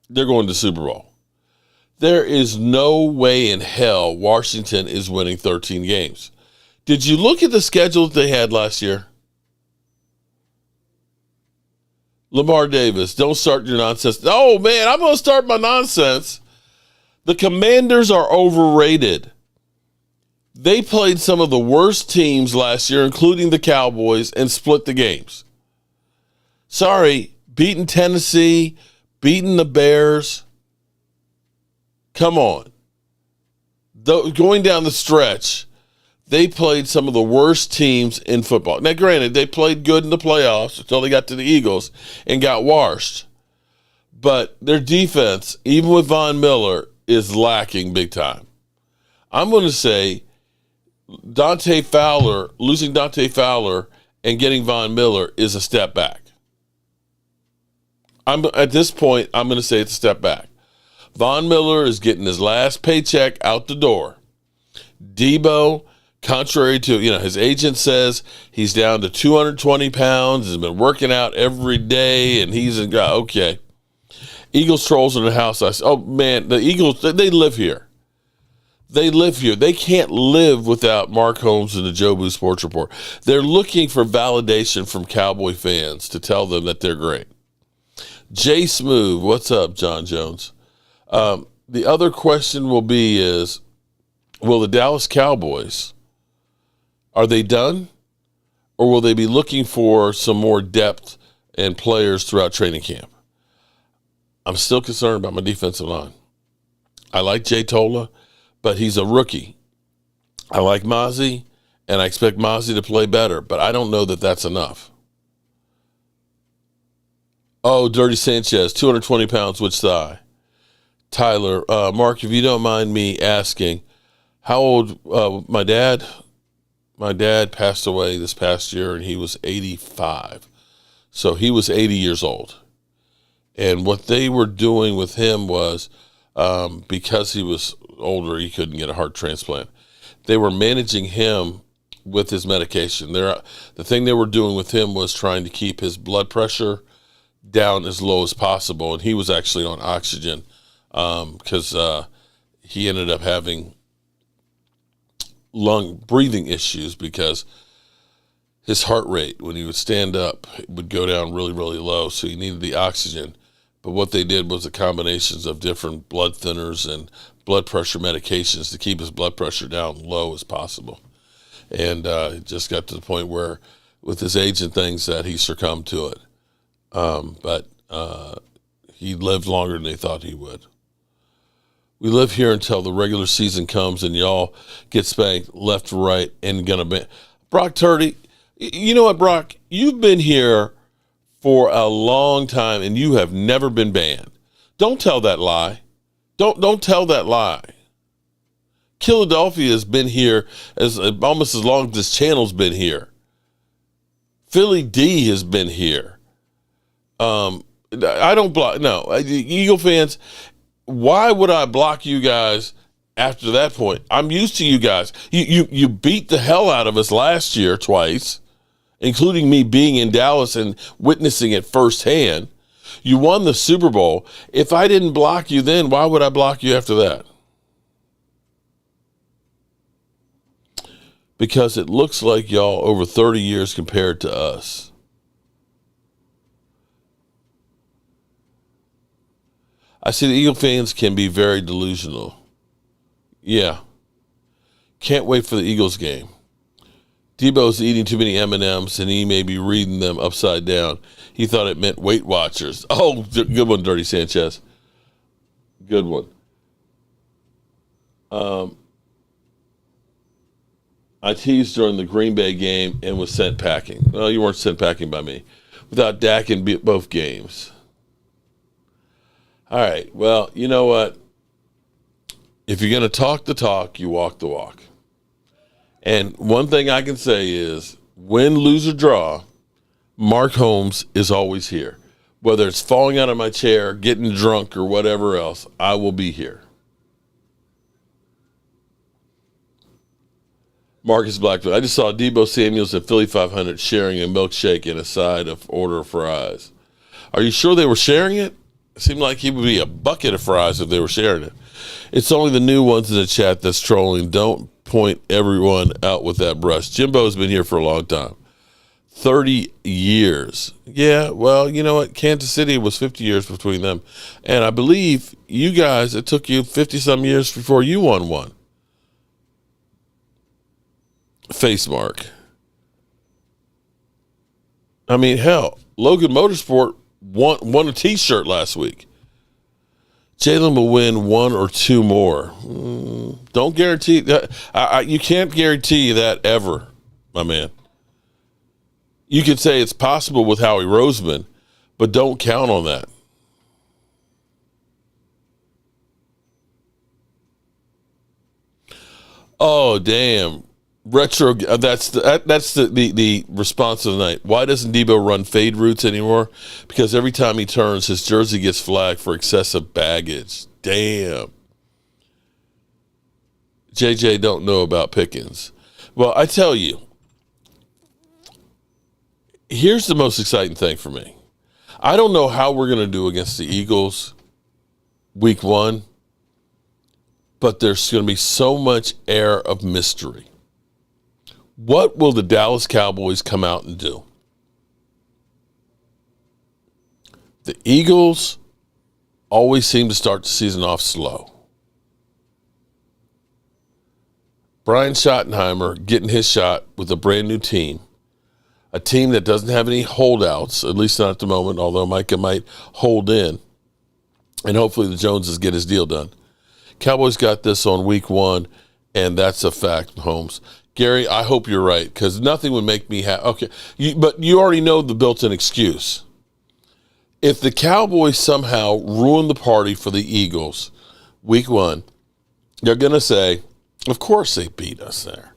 they're going to Super Bowl. There is no way in hell Washington is winning 13 games. Did you look at the schedule that they had last year? Lamar Davis, don't start your nonsense. Oh, man, I'm going to start my nonsense. The Commanders are overrated. They played some of the worst teams last year, including the Cowboys, and split the games. Sorry, beating Tennessee, beating the Bears. Come on. Going down the stretch, they played some of the worst teams in football. Now, granted, they played good in the playoffs until they got to the Eagles and got washed. But their defense, even with Von Miller, is lacking big time. I'm going to say losing Dante Fowler and getting Von Miller is a step back. At this point, I'm going to say it's a step back. Von Miller is getting his last paycheck out the door. Debo, contrary to, his agent says he's down to 220 pounds, has been working out every day, and he's okay. Eagles trolls in the house. Oh, man, the Eagles, they live here. They live here. They can't live without Mark Holmes and the Jobu Sports Report. They're looking for validation from Cowboy fans to tell them that they're great. Jay Smooth, what's up, John Jones? The other question will the Dallas Cowboys, are they done? Or will they be looking for some more depth and players throughout training camp? I'm still concerned about my defensive line. I like Jay Tola, but he's a rookie. I like Mozzie, and I expect Mozzie to play better, but I don't know that that's enough. Oh, Dirty Sanchez, 220 pounds, which thigh? Tyler, Mark, if you don't mind me asking, how old, my dad passed away this past year, and he was 85. So he was 80 years old. And what they were doing with him was, because he was older, he couldn't get a heart transplant. They were managing him with his medication. The thing they were doing with him was trying to keep his blood pressure down as low as possible. And he was actually on oxygen because he ended up having breathing issues because his heart rate, when he would stand up, would go down really, really low. So he needed the oxygen. But what they did was the combinations of different blood thinners and blood pressure medications to keep his blood pressure down low as possible. And it just got to the point where, with his age and things, that he succumbed to it. But he lived longer than they thought he would. We live here until the regular season comes and y'all get spanked left, right, and gonna be. Brock Turdy, you know what, Brock? You've been here for a long time and you have never been banned. Don't tell that lie. Don't tell that lie. Philadelphia has been here almost as long as this channel's been here. Philly D has been here. I don't block. No, Eagle fans. Why would I block you guys after that point? I'm used to you guys. You beat the hell out of us last year twice, including me being in Dallas and witnessing it firsthand. You won the Super Bowl. If I didn't block you then, why would I block you after that? Because it looks like y'all over 30 years compared to us. I see the Eagle fans can be very delusional. Yeah. Can't wait for the Eagles game. Debo's eating too many M&Ms, and he may be reading them upside down. He thought it meant Weight Watchers. Oh, good one, Dirty Sanchez. Good one. I teased during the Green Bay game and was sent packing. Well, you weren't sent packing by me. Without Dak in both games. All right. Well, you know what? If you're going to talk the talk, you walk the walk. And one thing I can say is, win, lose, or draw, Mark Holmes is always here. Whether it's falling out of my chair, getting drunk, or whatever else, I will be here. Marcus Blackwood. I just saw Debo Samuels at Philly 500 sharing a milkshake and a side of order of fries. Are you sure they were sharing it? It seemed like he would be a bucket of fries if they were sharing it. It's only the new ones in the chat that's trolling. Don't point everyone out with that brush. Jimbo's been here for a long time. 30 years. Yeah, well, you know what? Kansas City was 50 years between them. And I believe you guys, it took you 50-some years before you won one. Face mark. I mean, hell, Logan Motorsport won a T-shirt last week. Jalen will win one or two more. Don't guarantee that. You can't guarantee that ever, my man. You could say it's possible with Howie Roseman, but don't count on that. Oh, damn. Retro, that's the response of the night. Why doesn't Debo run fade routes anymore? Because every time he turns, his jersey gets flagged for excessive baggage. Damn. JJ don't know about Pickens. Well, I tell you, here's the most exciting thing for me. I don't know how we're going to do against the Eagles week 1, but there's going to be so much air of mystery. What will the Dallas Cowboys come out and do? The Eagles always seem to start the season off slow. Brian Schottenheimer getting his shot with a brand new team. A team that doesn't have any holdouts, at least not at the moment, although Micah might hold in. And hopefully the Joneses get his deal done. Cowboys got this on week 1, and that's a fact, Holmes. Gary, I hope you're right, because nothing would make me happy. Okay, but you already know the built-in excuse. If the Cowboys somehow ruin the party for the Eagles week 1, they're going to say, of course they beat us there.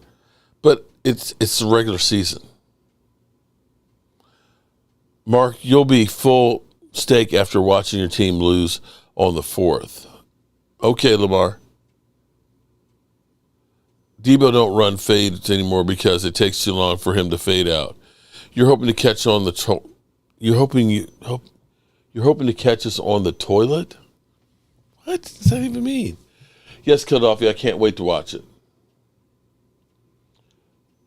But it's the regular season. Mark, you'll be full steak after watching your team lose on the 4th. Okay, Lamar. Debo don't run fades anymore because it takes too long for him to fade out. You're hoping to catch on the you're hoping to catch us on the toilet? What does that even mean? Yes, Kildoffy, I can't wait to watch it.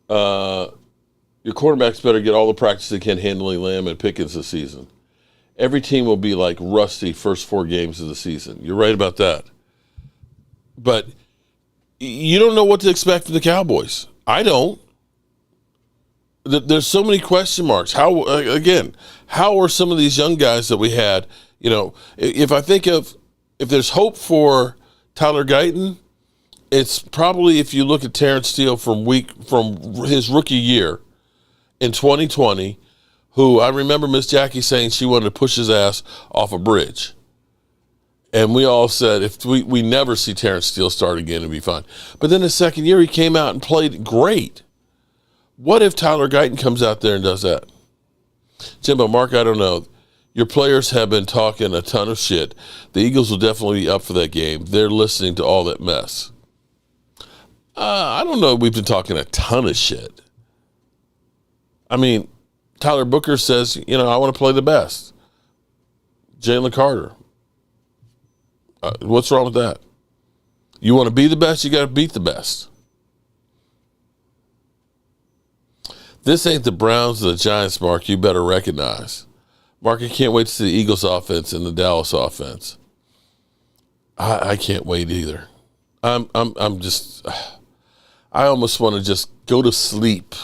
Your quarterbacks better get all the practice they can handling Lamb and Pickens this season. Every team will be like rusty first 4 games of the season. You're right about that. But you don't know what to expect from the Cowboys. I don't. There's so many question marks. How are some of these young guys that we had, if I think of, if there's hope for Tyler Guyton, it's probably if you look at Terrence Steele from his rookie year in 2020, who I remember Miss Jackie saying she wanted to push his ass off a bridge. And we all said, if we never see Terrence Steele start again, it'll be fine. But then the second year, he came out and played great. What if Tyler Guyton comes out there and does that? Jimbo, Mark, I don't know. Your players have been talking a ton of shit. The Eagles will definitely be up for that game. They're listening to all that mess. I don't know. We've been talking a ton of shit. I mean, Tyler Booker says, I want to play the best. Jalen Carter. What's wrong with that? You want to be the best, you got to beat the best. This ain't the Browns or the Giants, Mark. You better recognize. Mark, I can't wait to see the Eagles offense and the Dallas offense. I can't wait either. I'm just, I almost want to just go to sleep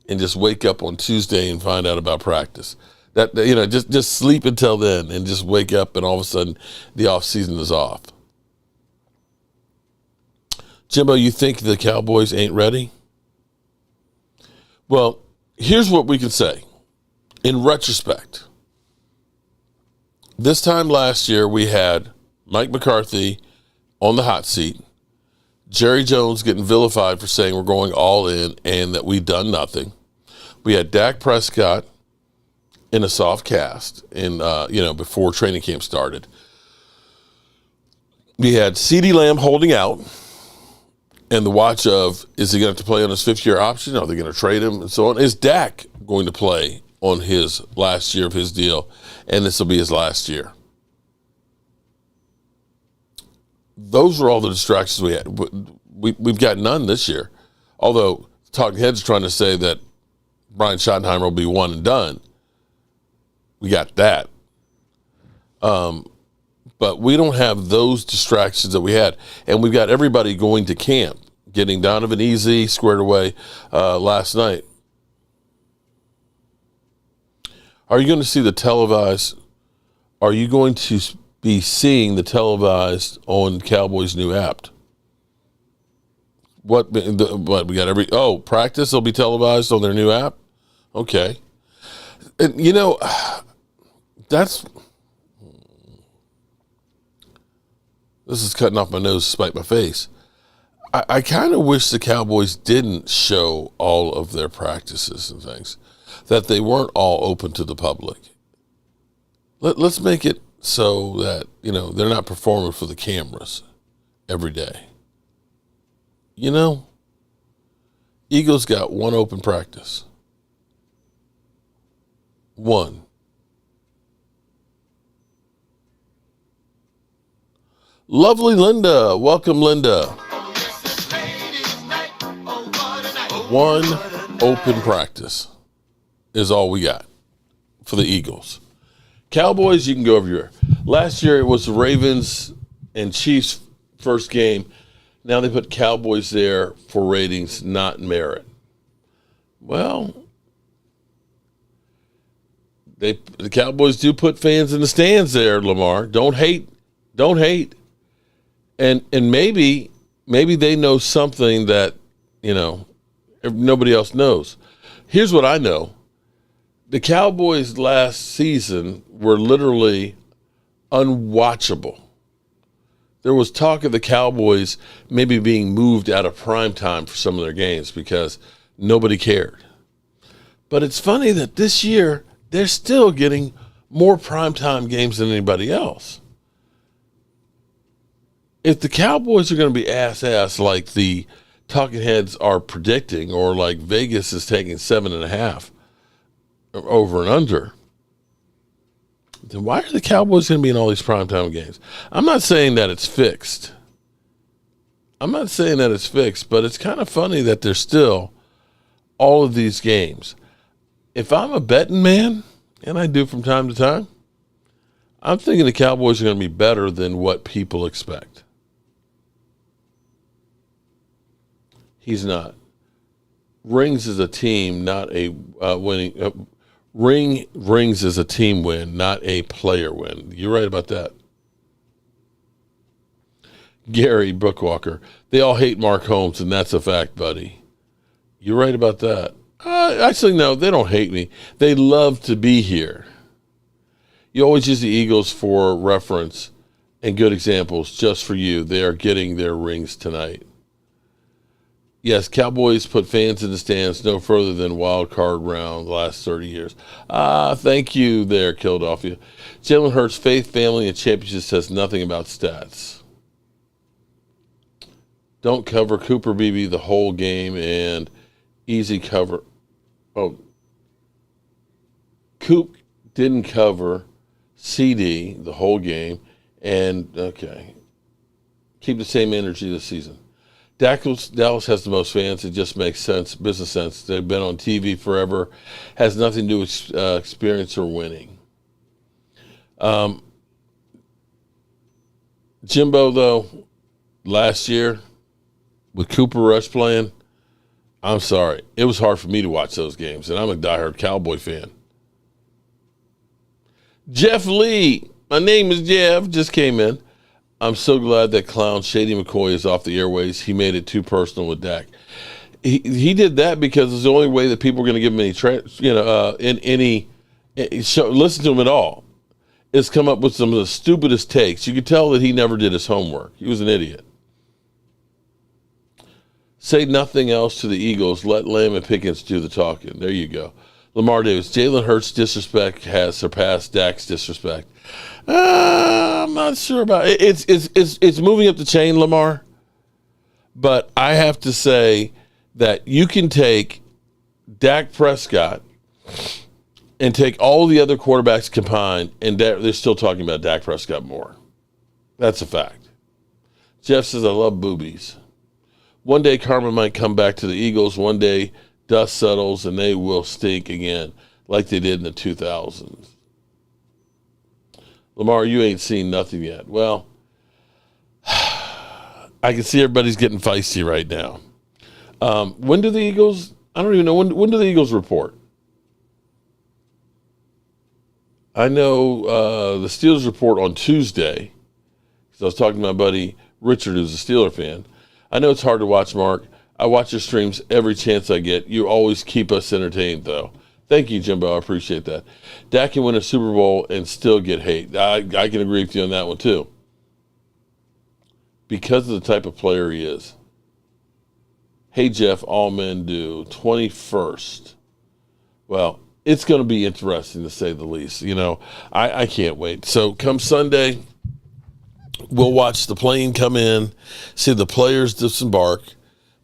and just wake up on Tuesday and find out about practice. That, you know, just sleep until then and just wake up and all of a sudden the offseason is off. Jimbo, you think the Cowboys ain't ready? Well, here's what we can say. In retrospect, this time last year we had Mike McCarthy on the hot seat, Jerry Jones getting vilified for saying we're going all in and that we've done nothing. We had Dak Prescott in a soft cast before training camp started. We had CeeDee Lamb holding out and the watch of, is he going to have to play on his fifth-year option? Are they going to trade him? And so on. Is Dak going to play on his last year of his deal? And this will be his last year. Those were all the distractions we had. We've got none this year. Although talking heads trying to say that Brian Schottenheimer will be one and done. We got that. But we don't have those distractions that we had. And we've got everybody going to camp, getting Donovan Easy squared away last night. Are you going to see the televised? Are you going to be seeing the televised on Cowboys' new app? What we got practice will be televised on their new app? Okay. And, you know, this is cutting off my nose to spite my face. I kind of wish the Cowboys didn't show all of their practices and things, that they weren't all open to the public. Let's make it so that, you know, they're not performing for the cameras every day. You know, Eagles got one open practice. One. Lovely Linda. Welcome, Linda. One open practice is all we got for the Eagles. Cowboys, you can go everywhere. Last year, it was the Ravens and Chiefs first game. Now they put Cowboys there for ratings, not merit. Well, the Cowboys do put fans in the stands there, Lamar. Don't hate. Don't hate. And maybe they know something that, you know, nobody else knows. Here's what I know. The Cowboys last season were literally unwatchable. There was talk of the Cowboys maybe being moved out of prime time for some of their games because nobody cared. But it's funny that this year they're still getting more primetime games than anybody else. If the Cowboys are going to be ass like the talking heads are predicting, or like Vegas is taking 7.5 over and under, then why are the Cowboys going to be in all these primetime games? I'm not saying that it's fixed. But it's kind of funny that there's still all of these games. If I'm a betting man, and I do from time to time, I'm thinking the Cowboys are going to be better than what people expect. He's not. Rings is a team, not a winning. Rings is a team win, not a player win. You're right about that. Gary Brookwalker. They all hate Mark Holmes, and that's a fact, buddy. You're right about that. Actually, no, they don't hate me. They love to be here. You always use the Eagles for reference and good examples just for you. They are getting their rings tonight. Yes, Cowboys put fans in the stands no further than wild card round the last 30 years. Thank you there, Philadelphia. Jalen Hurts' faith, family, and championships says nothing about stats. Don't cover Cooper Beebe the whole game and easy cover. Oh, Coop didn't cover CD the whole game and, okay, keep the same energy this season. Dallas has the most fans. It just makes sense, business sense. They've been on TV forever. Has nothing to do with experience or winning. Jimbo, though, last year with Cooper Rush playing, I'm sorry. It was hard for me to watch those games, and I'm a diehard Cowboy fan. Jeff Lee, my name is Jeff, just came in. I'm so glad that clown Shady McCoy is off the airways. He made it too personal with Dak. He did that because it's the only way that people are going to give him any listen to him at all, is come up with some of the stupidest takes. You could tell that he never did his homework. He was an idiot. Say nothing else to the Eagles. Let Lamb and Pickens do the talking. There you go. Lamar Davis, Jalen Hurts' disrespect has surpassed Dak's disrespect. I'm not sure about it. It's moving up the chain, Lamar. But I have to say that you can take Dak Prescott and take all the other quarterbacks combined, and they're still talking about Dak Prescott more. That's a fact. Jeff says, I love boobies. One day Carmen might come back to the Eagles. One day dust settles and they will stink again like they did in the 2000s. Lamar, you ain't seen nothing yet. Well, I can see everybody's getting feisty right now. When do the Eagles, I don't even know, when do the Eagles report? I know the Steelers report on Tuesday, because I was talking to my buddy Richard, who's a Steeler fan. I know it's hard to watch, Mark. I watch your streams every chance I get. You always keep us entertained, though. Thank you, Jimbo. I appreciate that. Dak can win a Super Bowl and still get hate. I can agree with you on that one, too. Because of the type of player he is. Hey, Jeff, all men do. 21st. Well, it's going to be interesting, to say the least. You know, I can't wait. So come Sunday, we'll watch the plane come in, see the players disembark.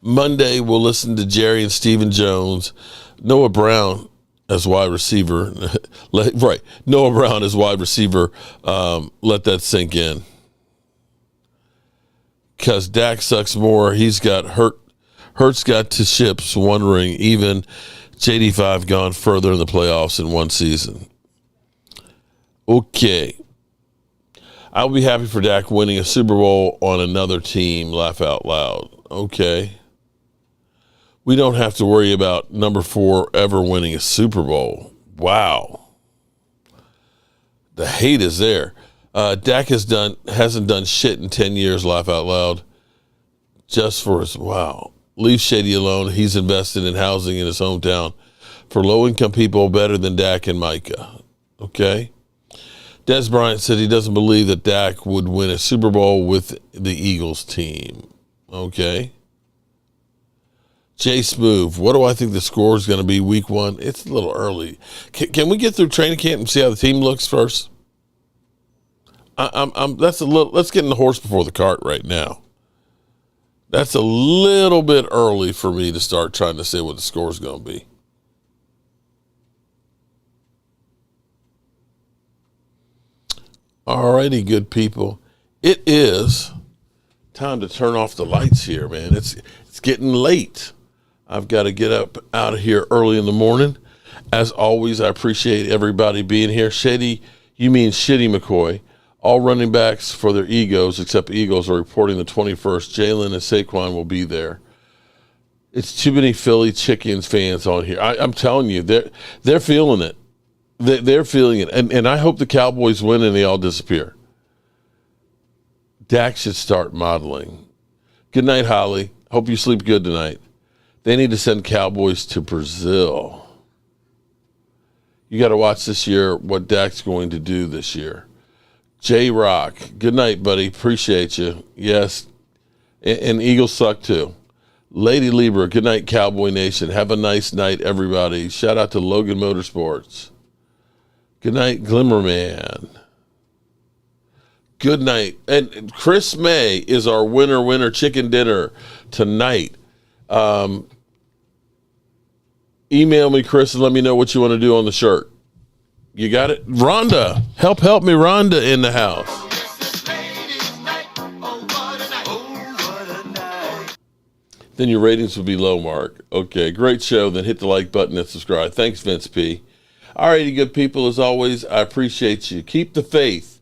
Monday, we'll listen to Jerry and Stephen Jones. Noah Brown as wide receiver. Right. Noah Brown as wide receiver. Let that sink in. Because Dak sucks more. He's got Hurts got to ships wondering, even JD5 gone further in the playoffs in one season. Okay. I'll be happy for Dak winning a Super Bowl on another team. Laugh out loud. Okay. We don't have to worry about number 4 ever winning a Super Bowl. Wow. The hate is there. Dak hasn't done shit in 10 years. Laugh out loud. Just for his, wow. Leave Shady alone. He's invested in housing in his hometown for low-income people better than Dak and Micah. Okay? Des Bryant said he doesn't believe that Dak would win a Super Bowl with the Eagles team. Okay? Jay Smoove, what do I think the score is going to be week 1? It's a little early. Can we get through training camp and see how the team looks first? Let's get in the horse before the cart right now. That's a little bit early for me to start trying to say what the score is going to be. All righty, good people. It is time to turn off the lights here, man. It's getting late. I've got to get up out of here early in the morning. As always, I appreciate everybody being here. Shady, you mean Shitty McCoy. All running backs for their egos, except the Eagles, are reporting the 21st. Jalen and Saquon will be there. It's too many Philly Chickens fans on here. I'm telling you, they're feeling it. They're feeling it. And I hope the Cowboys win and they all disappear. Dak should start modeling. Good night, Holly. Hope you sleep good tonight. They need to send Cowboys to Brazil. You got to watch this year what Dak's going to do this year. J-Rock, good night, buddy. Appreciate you. Yes. And Eagles suck, too. Lady Libra, good night, Cowboy Nation. Have a nice night, everybody. Shout out to Logan Motorsports. Good night, Glimmerman. Good night. And Chris May is our winner chicken dinner tonight. Email me, Chris, and let me know what you want to do on the shirt. You got it? Rhonda. Help me, Rhonda, in the house. Then your ratings will be low, Mark. Okay, great show. Then hit the like button and subscribe. Thanks, Vince P. All righty, good people. As always, I appreciate you. Keep the faith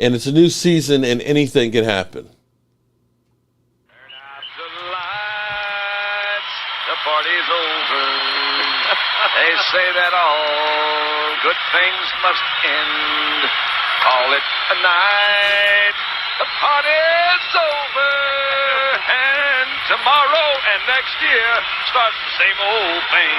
and it's a new season, and anything can happen. Turn out the lights, the party's over. They say that all good things must end. Call it a night, the party's over. And tomorrow and next year starts the same old thing.